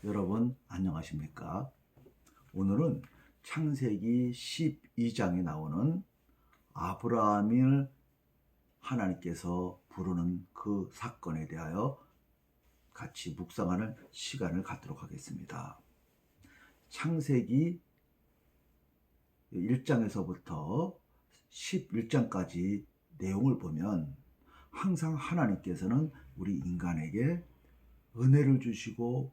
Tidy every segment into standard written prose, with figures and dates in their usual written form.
여러분 안녕하십니까? 오늘은 창세기 12장에 나오는 아브라함을 하나님께서 부르는 그 사건에 대하여 같이 묵상하는 시간을 갖도록 하겠습니다. 창세기 1장에서부터 11장까지 내용을 보면 항상 하나님께서는 우리 인간에게 은혜를 주시고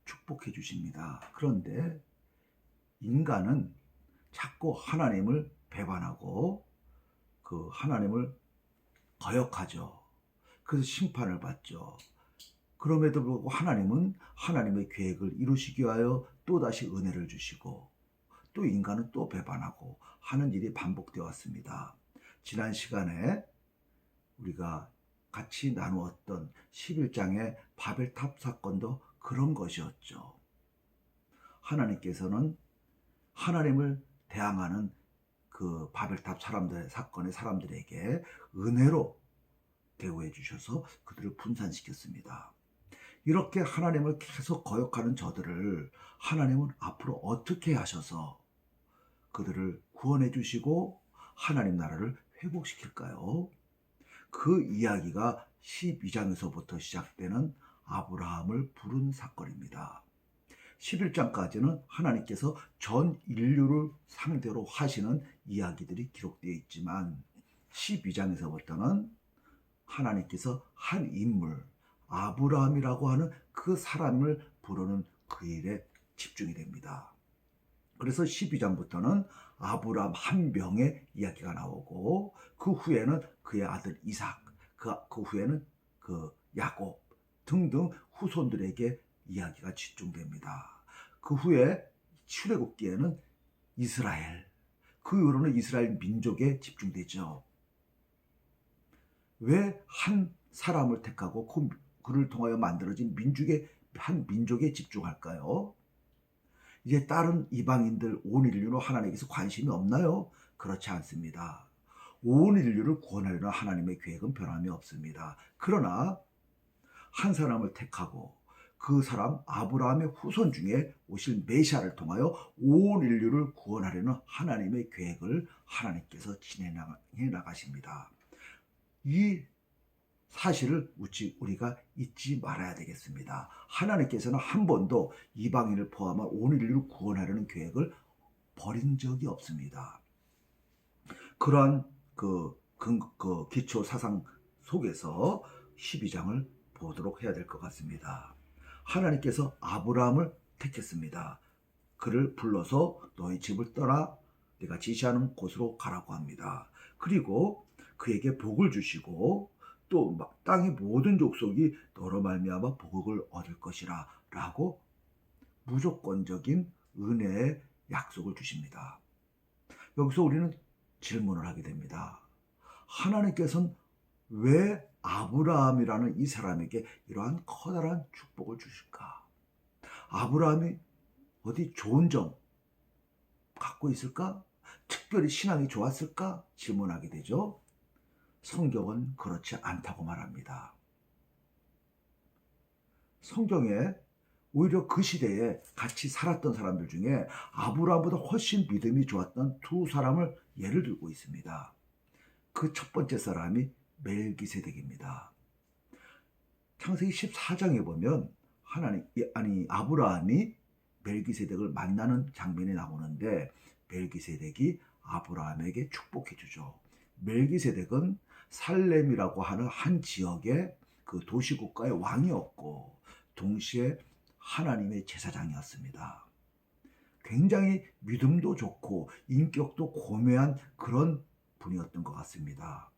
축복해 주십니다. 그런데 인간은 자꾸 하나님을 배반하고 그 하나님을 거역하죠. 그래서 심판을 받죠. 그럼에도 불구하고 하나님은 하나님의 계획을 이루시기 위하여 또다시 은혜를 주시고 또 인간은 또 배반하고 하는 일이 반복되어 왔습니다. 지난 시간에 우리가 같이 나누었던 11장의 바벨탑 사건도 그런 것이었죠. 하나님께서는 하나님을 대항하는 그 바벨탑 사건의 사람들에게 은혜로 대우해 주셔서 그들을 분산시켰습니다. 이렇게 하나님을 계속 거역하는 저들을 하나님은 앞으로 어떻게 하셔서 그들을 구원해 주시고 하나님 나라를 회복시킬까요? 그 이야기가 12장에서부터 시작되는 아브라함을 부른 사건입니다. 11장까지는 하나님께서 전 인류를 상대로 하시는 이야기들이 기록되어 있지만 12장에서부터는 하나님께서 한 인물, 아브라함이라고 하는 그 사람을 부르는 그 일에 집중이 됩니다. 그래서 12장부터는 아브라함 한 명의 이야기가 나오고 그 후에는 그의 아들 이삭, 그 후에는 그 야곱 등등 후손들에게 이야기가 집중됩니다. 그 후에 출애굽기에는 이스라엘, 그 이후로는 이스라엘 민족에 집중되죠. 왜 한 사람을 택하고 그를 통하여 만들어진 한 민족에 집중할까요? 이제 다른 이방인들 온 인류로 하나님께서 관심이 없나요? 그렇지 않습니다. 온 인류를 구원하려는 하나님의 계획은 변함이 없습니다. 그러나 한 사람을 택하고 그 사람 아브라함의 후손 중에 오실 메시아를 통하여 온 인류를 구원하려는 하나님의 계획을 하나님께서 진행해 나가십니다. 이 사실을 우리가 잊지 말아야 되겠습니다. 하나님께서는 한 번도 이방인을 포함한 온 인류를 구원하려는 계획을 버린 적이 없습니다. 그러한 그 기초 사상 속에서 12장을 보도록 해야 될 것 같습니다. 하나님께서 아브라함을 택했습니다. 그를 불러서 너희 집을 떠나 내가 지시하는 곳으로 가라고 합니다. 그리고 그에게 복을 주시고 또 땅의 모든 족속이 너로 말미암아 복을 얻을 것이라 라고 무조건적인 은혜의 약속을 주십니다. 여기서 우리는 질문을 하게 됩니다. 하나님께서는 왜 아브라함이라는 이 사람에게 이러한 커다란 축복을 주실까? 아브라함이 어디 좋은 점 갖고 있을까? 특별히 신앙이 좋았을까? 질문하게 되죠. 성경은 그렇지 않다고 말합니다. 성경에 오히려 그 시대에 같이 살았던 사람들 중에 아브라함보다 훨씬 믿음이 좋았던 두 사람을 예를 들고 있습니다. 그 첫 번째 사람이 멜기세덱입니다. 창세기 14장에 보면 아브라함이 멜기세덱을 만나는 장면이 나오는데 멜기세덱이 아브라함에게 축복해 주죠. 멜기세덱은 살렘이라고 하는 한 지역의 그 도시국가의 왕이었고 동시에 하나님의 제사장이었습니다. 굉장히 믿음도 좋고 인격도 고매한 그런 분이었던 것 같습니다.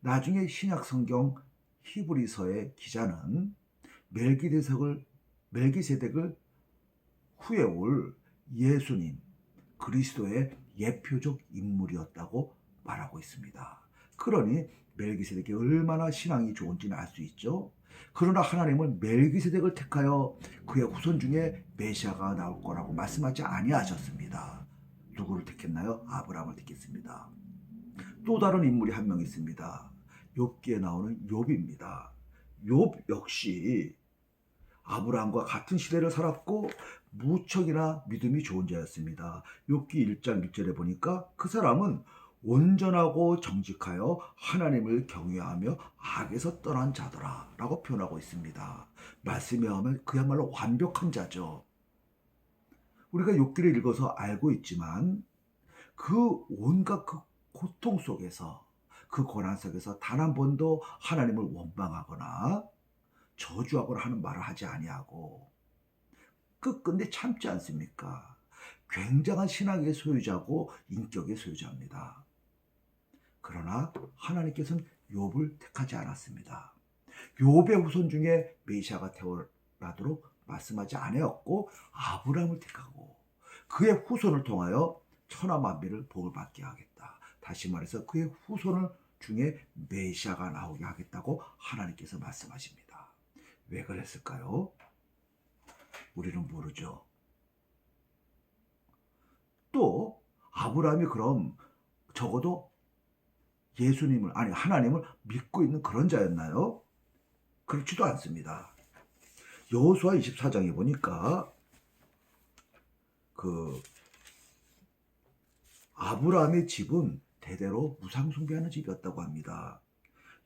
나중에 신약 성경 히브리서의 기자는 멜기세덱을 후에 올 예수님 그리스도의 예표적 인물이었다고 말하고 있습니다. 그러니 멜기세덱이 얼마나 신앙이 좋은지는 알 수 있죠. 그러나 하나님은 멜기세덱을 택하여 그의 후손 중에 메시아가 나올 거라고 말씀하지 아니하셨습니다. 누구를 택했나요? 아브라함을 택했습니다. 또 다른 인물이 한 명 있습니다. 욥기에 나오는 욥입니다. 욥 역시 아브라함과 같은 시대를 살았고 무척이나 믿음이 좋은 자였습니다. 욥기 1장 1절에 보니까 그 사람은 온전하고 정직하여 하나님을 경외하며 악에서 떠난 자더라 라고 표현하고 있습니다. 말씀에 하면 그야말로 완벽한 자죠. 우리가 욥기를 읽어서 알고 있지만 그 온갖 그 고통 속에서, 그 고난 속에서 단 한 번도 하나님을 원망하거나 저주하거나 하는 말을 하지 아니하고 끝끝내 참지 않습니까? 굉장한 신앙의 소유자고 인격의 소유자입니다. 그러나 하나님께서는 욥을 택하지 않았습니다. 욥의 후손 중에 메시아가 태어나도록 말씀하지 않았고 아브라함을 택하고 그의 후손을 통하여 천하만민을 복을 받게 하겠다. 다시 말해서 그의 후손을 중에 메시아가 나오게 하겠다고 하나님께서 말씀하십니다. 왜 그랬을까요? 우리는 모르죠. 또 아브라함이 그럼 적어도 예수님을, 아니 하나님을 믿고 있는 그런 자였나요? 그렇지도 않습니다. 여호수아 24장에 보니까 그 아브라함의 집은 대대로 우상 숭배하는 집이었다고 합니다.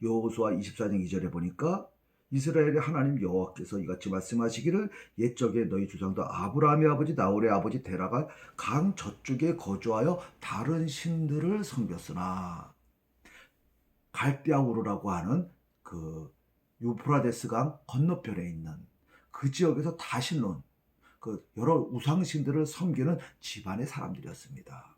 여호수아 24장 2절에 보니까 이스라엘의 하나님 여호와께서 이같이 말씀하시기를 옛적에 너희 조상도 아브라함의 아버지 나홀의 아버지 데라가 강 저쪽에 거주하여 다른 신들을 섬겼으나 갈대아 우르라고 하는 그 유프라데스 강 건너편에 있는 그 지역에서 다신론, 그 여러 우상신들을 섬기는 집안의 사람들이었습니다.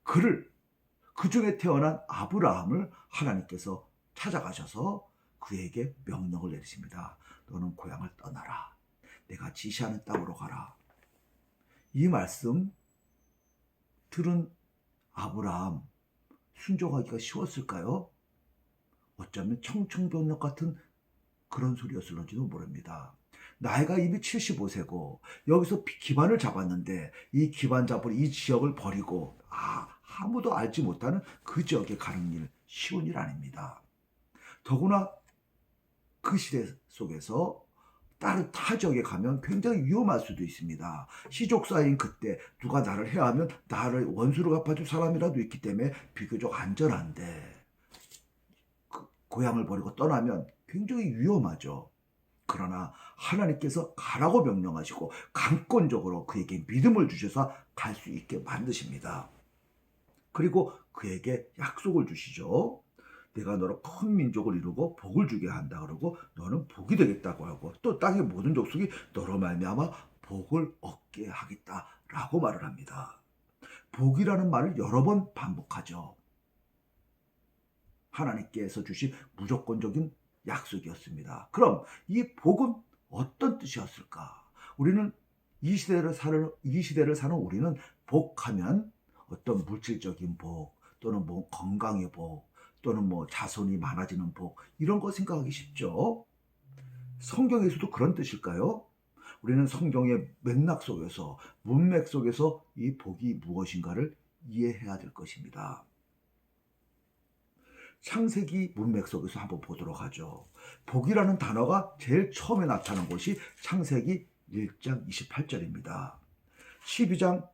그 중에 태어난 아브라함을 하나님께서 찾아가셔서 그에게 명령을 내리십니다. 너는 고향을 떠나라. 내가 지시하는 땅으로 가라. 이 말씀 들은 아브라함 순종하기가 쉬웠을까요? 어쩌면 청천벽력 같은 그런 소리였을지도 모릅니다. 나이가 이미 75세고 여기서 기반을 잡았는데 이 기반 잡은 이 지역을 버리고 아무도 알지 못하는 그 지역에 가는 일 쉬운 일 아닙니다. 더구나 그 시대 속에서 다른 타 지역에 가면 굉장히 위험할 수도 있습니다. 시족사인 그때 누가 나를 해하면 나를 원수로 갚아줄 사람이라도 있기 때문에 비교적 안전한데 고향을 버리고 떠나면 굉장히 위험하죠. 그러나 하나님께서 가라고 명령하시고 강권적으로 그에게 믿음을 주셔서 갈 수 있게 만드십니다. 그리고 그에게 약속을 주시죠. 내가 너로 큰 민족을 이루고 복을 주게 한다 그러고 너는 복이 되겠다고 하고 또 땅의 모든 족속이 너로 말미암아 복을 얻게 하겠다라고 말을 합니다. 복이라는 말을 여러 번 반복하죠. 하나님께서 주신 무조건적인 약속이었습니다. 그럼 이 복은 어떤 뜻이었을까? 우리는 이 시대를 사는 우리는 복하면 어떤 물질적인 복 또는 뭐 건강의 복 또는 뭐 자손이 많아지는 복 이런 거 생각하기 쉽죠. 성경에서도 그런 뜻일까요? 우리는 성경의 맥락 속에서 문맥 속에서 이 복이 무엇인가를 이해해야 될 것입니다. 창세기 문맥 속에서 한번 보도록 하죠. 복이라는 단어가 제일 처음에 나타난 곳이 창세기 1장 28절입니다. 12장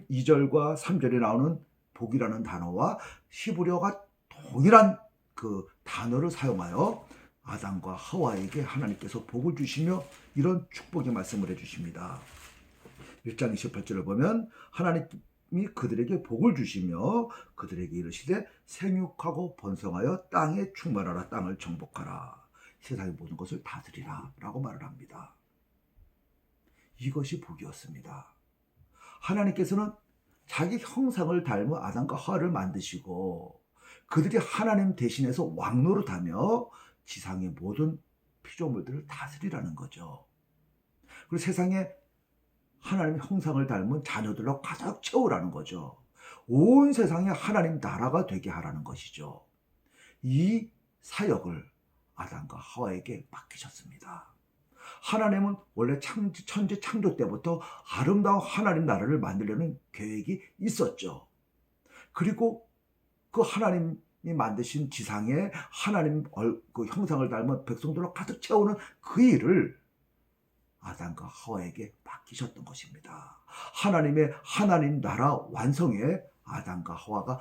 2절과 3절에 나오는 복이라는 단어와 히브리어가 동일한 그 단어를 사용하여 아담과 하와에게 하나님께서 복을 주시며 이런 축복의 말씀을 해주십니다. 1장 28절을 보면 하나님이 그들에게 복을 주시며 그들에게 이르시되 생육하고 번성하여 땅에 충만하라. 땅을 정복하라. 세상의 모든 것을 다스리라 라고 말을 합니다. 이것이 복이었습니다. 하나님께서는 자기 형상을 닮은 아담과 하와를 만드시고 그들이 하나님 대신해서 왕노릇하며 지상의 모든 피조물들을 다스리라는 거죠. 그리고 세상에 하나님 형상을 닮은 자녀들로 가득 채우라는 거죠. 온 세상에 하나님 나라가 되게 하라는 것이죠. 이 사역을 아담과 하와에게 맡기셨습니다. 하나님은 원래 천지 창조 때부터 아름다운 하나님 나라를 만들려는 계획이 있었죠. 그리고 그 하나님이 만드신 지상에 하나님 그 형상을 닮은 백성들로 가득 채우는 그 일을 아담과 하와에게 맡기셨던 것입니다. 하나님 나라 완성에 아담과 하와가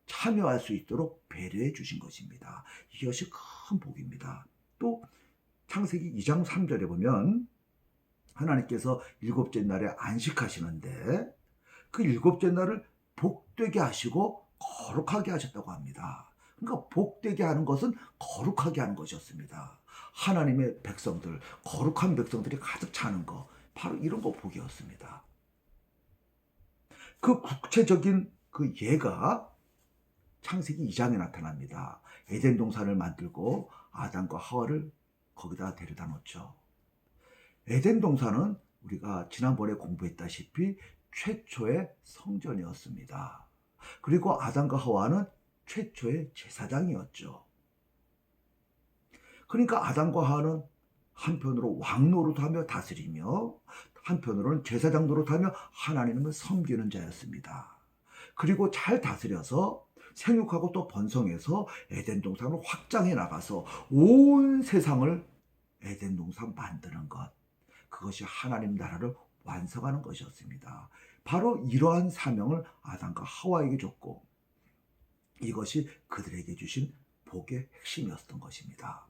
참여할 수 있도록 배려해 주신 것입니다. 이것이 큰 복입니다. 또 창세기 2장 3절에 보면 하나님께서 일곱째 날에 안식하시는데 그 일곱째 날을 복되게 하시고 거룩하게 하셨다고 합니다. 그러니까 복되게 하는 것은 거룩하게 하는 것이었습니다. 하나님의 백성들, 거룩한 백성들이 가득 차는 거, 바로 이런 거 복이었습니다. 그 구체적인 그 예가 창세기 2장에 나타납니다. 에덴 동산을 만들고 아담과 하와를 거기다 데려다 놓죠. 에덴 동산은 우리가 지난번에 공부했다시피 최초의 성전이었습니다. 그리고 아담과 하와는 최초의 제사장이었죠. 그러니까 아담과 하와는 한편으로 왕 노릇하며 다스리며 한편으로는 제사장 노릇하며 하나님을 섬기는 자였습니다. 그리고 잘 다스려서 생육하고 또 번성해서 에덴 동산을 확장해 나가서 온 세상을 에덴 동산 만드는 것, 그것이 하나님 나라를 완성하는 것이었습니다. 바로 이러한 사명을 아담과 하와에게 줬고 이것이 그들에게 주신 복의 핵심이었던 것입니다.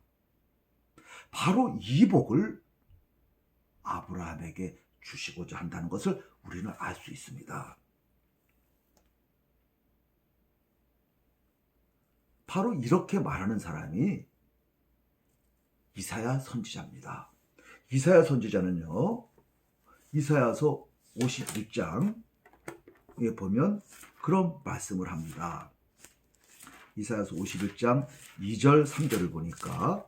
바로 이 복을 아브라함에게 주시고자 한다는 것을 우리는 알 수 있습니다. 바로 이렇게 말하는 사람이 이사야 선지자입니다. 이사야 선지자는요, 이사야서 51장에 보면 그런 말씀을 합니다. 이사야서 51장 2절 3절을 보니까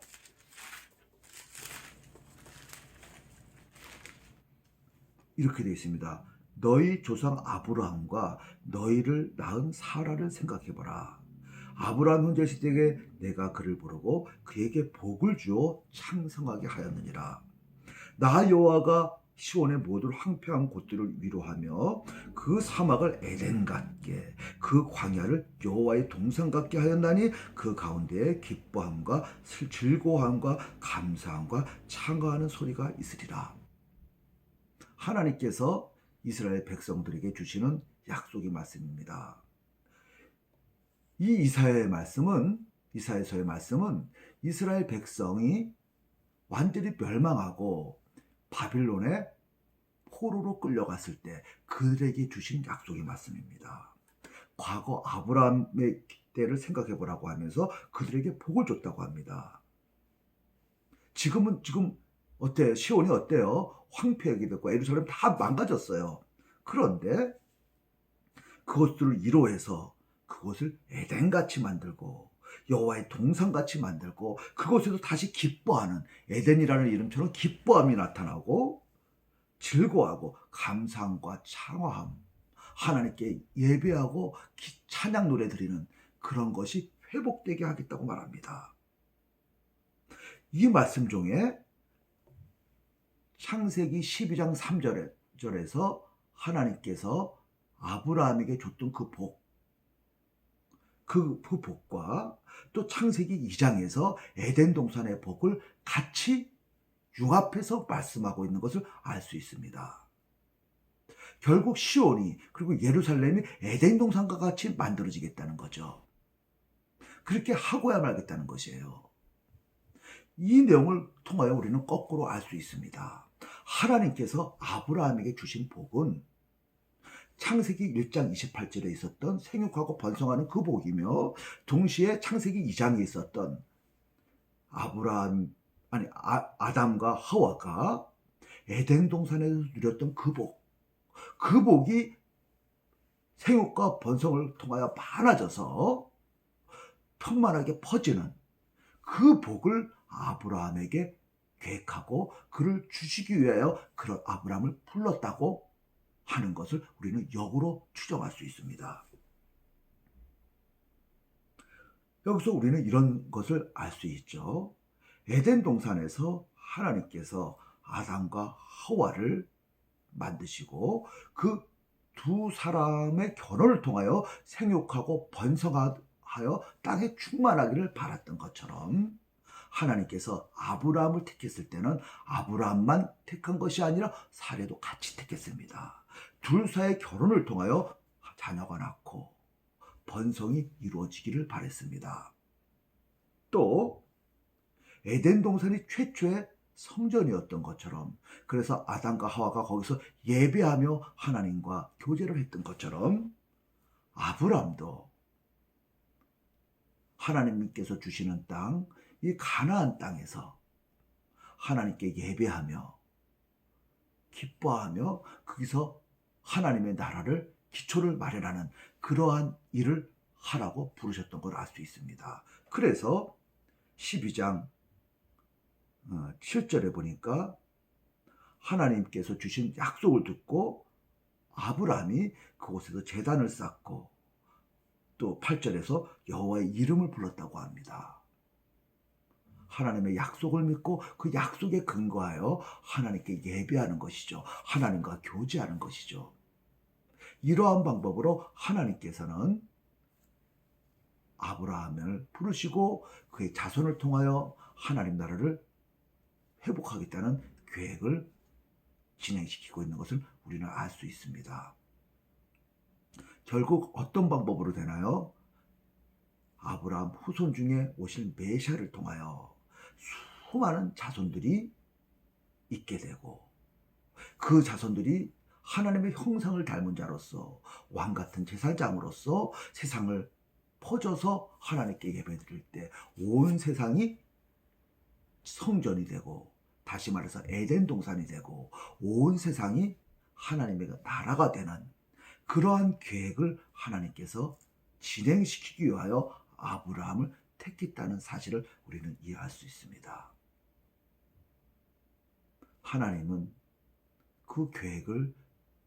이렇게 되어 있습니다. 너희 조상 아브라함과 너희를 낳은 사라를 생각해보라. 아브라함 현재 시대에 내가 그를 부르고 그에게 복을 주어 창성하게 하였느니라. 나 여호와가 시온의 모든 황폐한 곳들을 위로하며 그 사막을 에덴 같게 그 광야를 여호와의 동산 같게 하였나니 그 가운데에 기뻐함과 즐거움과 감사함과 찬가하는 소리가 있으리라. 하나님께서 이스라엘 백성들에게 주시는 약속의 말씀입니다. 이 이사야서의 말씀은 이스라엘 백성이 완전히 멸망하고 바빌론의 포로로 끌려갔을 때 그들에게 주신 약속의 말씀입니다. 과거 아브라함의 때를 생각해 보라고 하면서 그들에게 복을 줬다고 합니다. 지금 어때요? 시온이 어때요? 황폐하게 됐고 예루살렘 다 망가졌어요. 그런데 그것들을 이로해서 그것을 에덴같이 만들고 여호와의 동산같이 만들고 그곳에서 다시 기뻐하는, 에덴이라는 이름처럼 기뻐함이 나타나고 즐거워하고 감사함과 찬화함, 하나님께 예배하고 찬양 노래 드리는 그런 것이 회복되게 하겠다고 말합니다. 이 말씀 중에 창세기 12장 3절에서 하나님께서 아브라함에게 줬던 그 복, 그 복과 또 창세기 2장에서 에덴 동산의 복을 같이 융합해서 말씀하고 있는 것을 알 수 있습니다. 결국 시온이 그리고 예루살렘이 에덴 동산과 같이 만들어지겠다는 거죠. 그렇게 하고야 말겠다는 것이에요. 이 내용을 통하여 우리는 거꾸로 알 수 있습니다. 하나님께서 아브라함에게 주신 복은 창세기 1장 28절에 있었던 생육하고 번성하는 그 복이며 동시에 창세기 2장에 있었던 아담과 하와가 에덴 동산에서 누렸던 그 복, 그 복이 생육과 번성을 통하여 많아져서 평만하게 퍼지는 그 복을 아브라함에게 계획하고 그를 주시기 위하여 그런 아브라함을 불렀다고 하는 것을 우리는 역으로 추정할 수 있습니다. 여기서 우리는 이런 것을 알 수 있죠. 에덴 동산에서 하나님께서 아담과 하와를 만드시고 그 두 사람의 결혼을 통하여 생육하고 번성하여 땅에 충만하기를 바랐던 것처럼 하나님께서 아브라함을 택했을 때는 아브라함만 택한 것이 아니라 사례도 같이 택했습니다. 둘 사이의 결혼을 통하여 자녀가 낳고 번성이 이루어지기를 바랬습니다. 또 에덴 동산이 최초의 성전이었던 것처럼, 그래서 아담과 하와가 거기서 예배하며 하나님과 교제를 했던 것처럼 아브라함도 하나님께서 주시는 땅, 이 가나안 땅에서 하나님께 예배하며 기뻐하며 거기서 하나님의 나라를 기초를 마련하는 그러한 일을 하라고 부르셨던 걸 알 수 있습니다. 그래서 12장 7절에 보니까 하나님께서 주신 약속을 듣고 아브라함이 그곳에서 제단을 쌓고 또 8절에서 여호와의 이름을 불렀다고 합니다. 하나님의 약속을 믿고 그 약속에 근거하여 하나님께 예배하는 것이죠. 하나님과 교제하는 것이죠. 이러한 방법으로 하나님께서는 아브라함을 부르시고 그의 자손을 통하여 하나님 나라를 회복하겠다는 계획을 진행시키고 있는 것을 우리는 알 수 있습니다. 결국 어떤 방법으로 되나요? 아브라함 후손 중에 오실 메시아를 통하여 수많은 자손들이 있게 되고 그 자손들이 하나님의 형상을 닮은 자로서 왕같은 제사장으로서 세상을 퍼져서 하나님께 예배드릴 때 온 세상이 성전이 되고, 다시 말해서 에덴 동산이 되고 온 세상이 하나님의 나라가 되는 그러한 계획을 하나님께서 진행시키기 위하여 아브라함을 택했다는 사실을 우리는 이해할 수 있습니다. 하나님은 그 계획을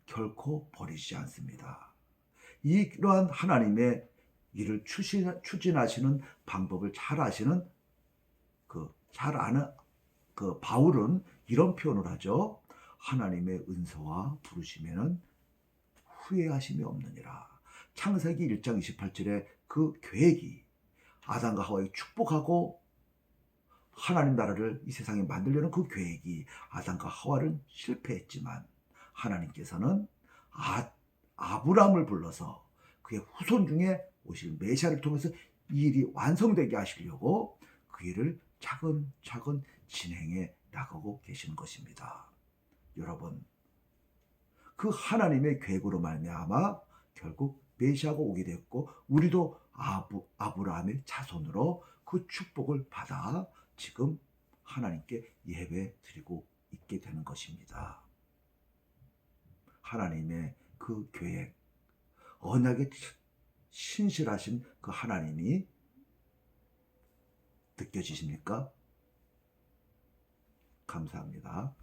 결코 버리지 않습니다. 이러한 하나님의 일을 추진하시는 방법을 잘 아시는 잘 아는 바울은 이런 표현을 하죠. 하나님의 은사와 부르심에는 후회하심이 없느니라. 창세기 1장 28절에 그 계획이 아담과 하와의 축복하고 하나님 나라를 이 세상에 만들려는 그 계획이 아담과 하와는 실패했지만 하나님께서는 아브라함을 불러서 그의 후손 중에 오실 메시아를 통해서 이 일이 완성되게 하시려고 그 일을 차근차근 진행해 나가고 계시는 것입니다. 여러분, 그 하나님의 계획으로 말미암아 결국 메시아가 오게 됐고 우리도 아브라함의 자손으로 그 축복을 받아 지금 하나님께 예배 드리고 있게 되는 것입니다. 하나님의 그 계획, 언약에 신실하신 그 하나님이 느껴지십니까? 감사합니다.